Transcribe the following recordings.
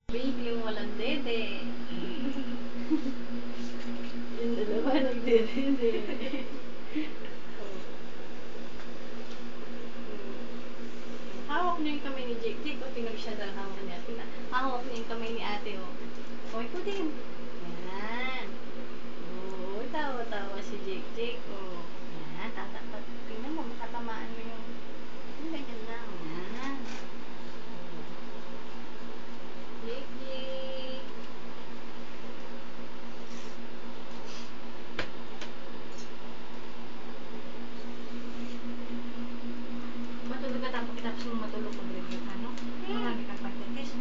Baby yung walang dede. Yung dalawa nagdedede. Hawak niyo yung kamay ni Jake. Jake, o tingnan siya dahil hawak niya. Hawak niya yung kamay ni ate, o. O, ikutin. Yan. Oo, tawa-tawa si Jake. Jake, o. Yan, tatatat. Tingnan mo, makatamaan mo yung... Ganyan lang. Yan. Jake, Jake. Matulog ka tapos mo matulog kung review ka, no? Marami kang pagkakis.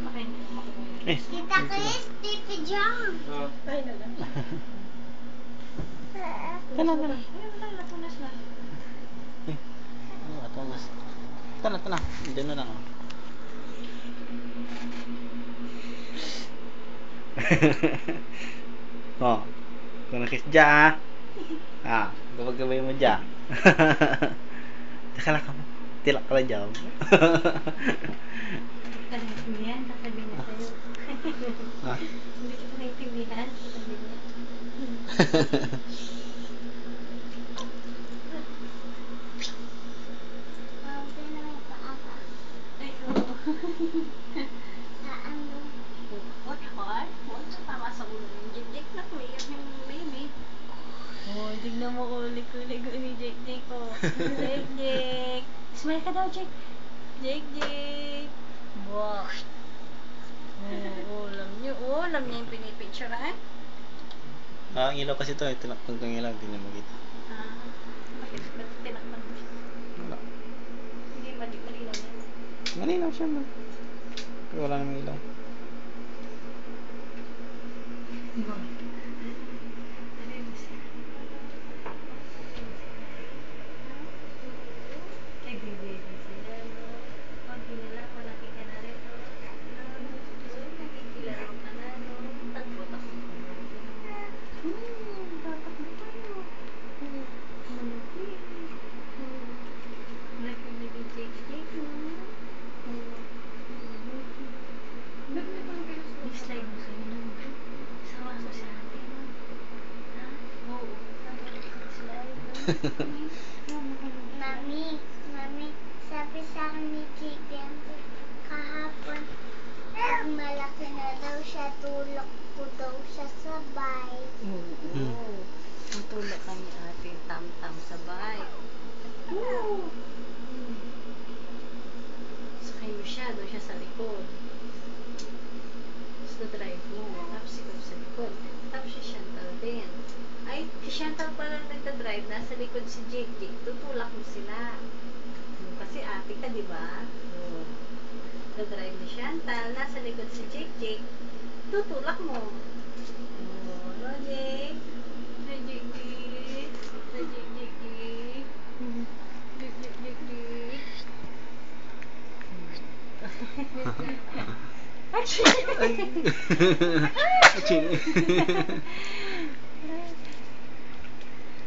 Baka hindi mo makukuha. Kita Chris, Titi John. Ay, na lang. Tana na. Ayun, wala, napunas na. Ano ato mas. Tana. Diyan na lang. Oh. Kung nakis dya gabay mo dya. Teka lang ka mo. Tilak ka lang dyan. Naintindihan, sasabihin niya sa'yo. Ha? Hindi ko naintindihan, sasabihin niya. Ay, oo. Hot? Huwag na tama sa ulo ng Jake. Naku, iyak yung baby. Oh, tignan mo ulit-ulit ni Jake. Oh. Jake. Smile ka daw, Jake. Jake. Wow. Alam niyo yung pinipicturean. Ang ilaw kasi ito, tinakpan kang ilaw, hindi na makita. Bakit tinakpan mo siya? Wala. Hindi, malinaw niya. Malinaw siya man. Pero wala namang ilaw. Mami, sabi sa akin ni Chicken kahapon, pag malaki na daw siya, tulog ko daw siya sabay. Oo. Tutulog kami ating tam-tam sa bike. Sakay mo siya, doon siya sa likod. Tapos na-drive mo. Tapos ikaw sa likod. Tapos si Chantal din. Ay, si Chantal pala nagta-drive. Nasa likod si Jake. Tutulak mo sila. Kasi ate ka, di ba? Nagta-drive ni Chantal. Nasa likod si Jake. Tutulak mo. No, Jake? No, Jake. No, Jake.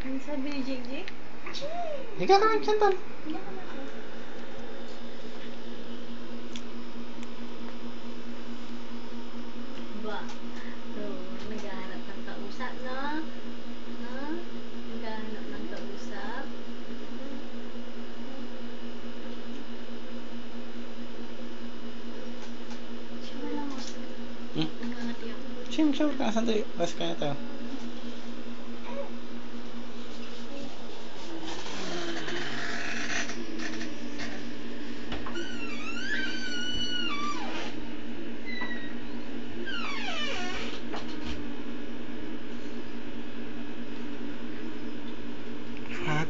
Ano sabi ni Jake? Higa ka lang, Chantal. Ba? So, naghahanap ng kausap, no? Naghahanap ng kausap. Siya lang mo. Umangati ako. Sure ka. Sandali. Rest kaya tayo. Fuck.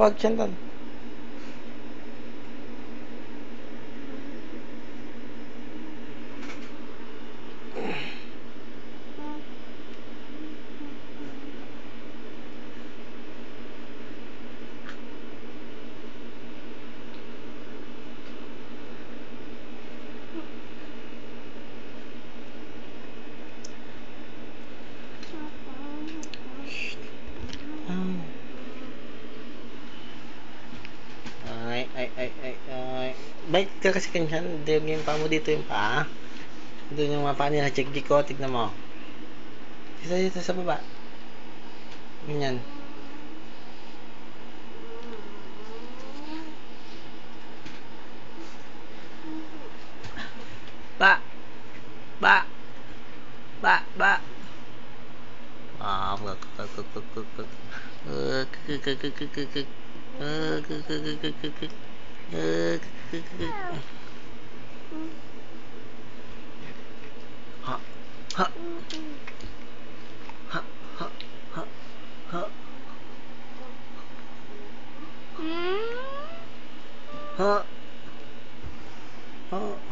Wag, Chantal. Ay. Bait ka kasi kanyan. Hindi yung paa mo dito yung paa. Doon yung mga paa nila. Check ko. Tignan mo. Dito sa baba. Ganyan. Ba. Ah, ha ha ha ha ha ha ha